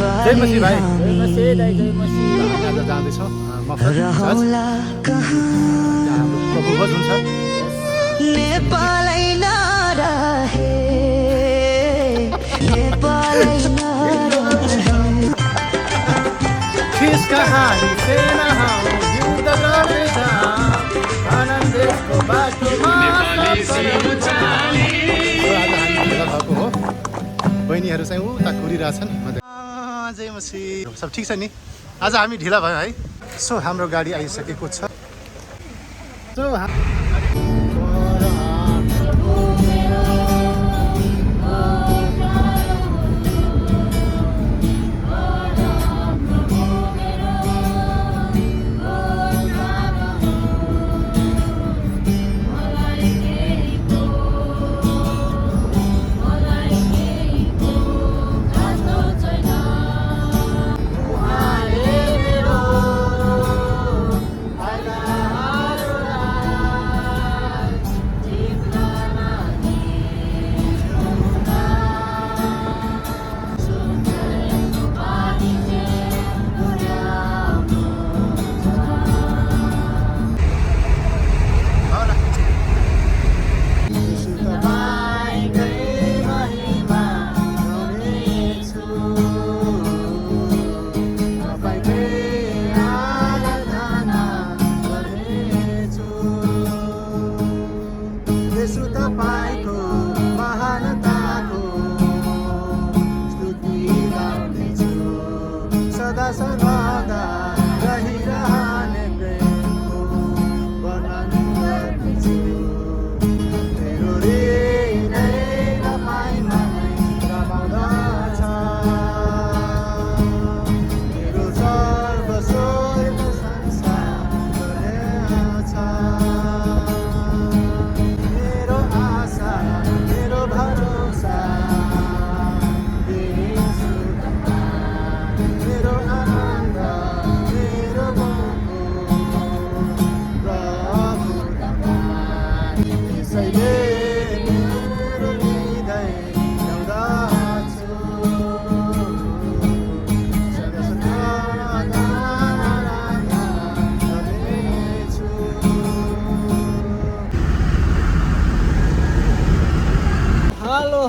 जय मसी भाइ जय मसी दाइ जय मसी आज जाँदैछौँ मफत हाम्रो प्रभु भोज हुन्छ नेपालै नरहे नेपालै नरहे खिस कहानी सेना हौ युद्ध गर्दैछ आनन्देशको बाटोमा नेपाली सिउँचाली आज हामी भेला भएको हो बहिनीहरू चाहिँ उता कुरिरहेछन् जय मसी सब ठिक छ नि आज हामी ढिला भयो है सो हाम्रो गाडी आइसकेको छ सो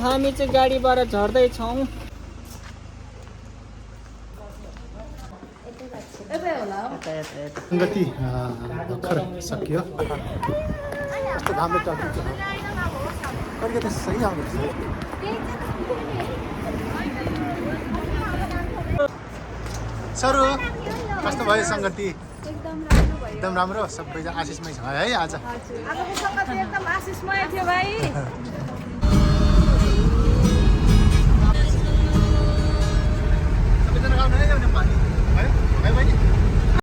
हामी चाहिँ गाडीबाट झर्दैछौँ गति भर्खर सकियो कस्तो राम्रो ट्राफिक छ कहिले त सही आउँदैछ सरू कस्तो भयो सङ्गति एकदम राम्रो सबैजना आशिषमै छ है आज एकदम आशिषमय थियो भाइ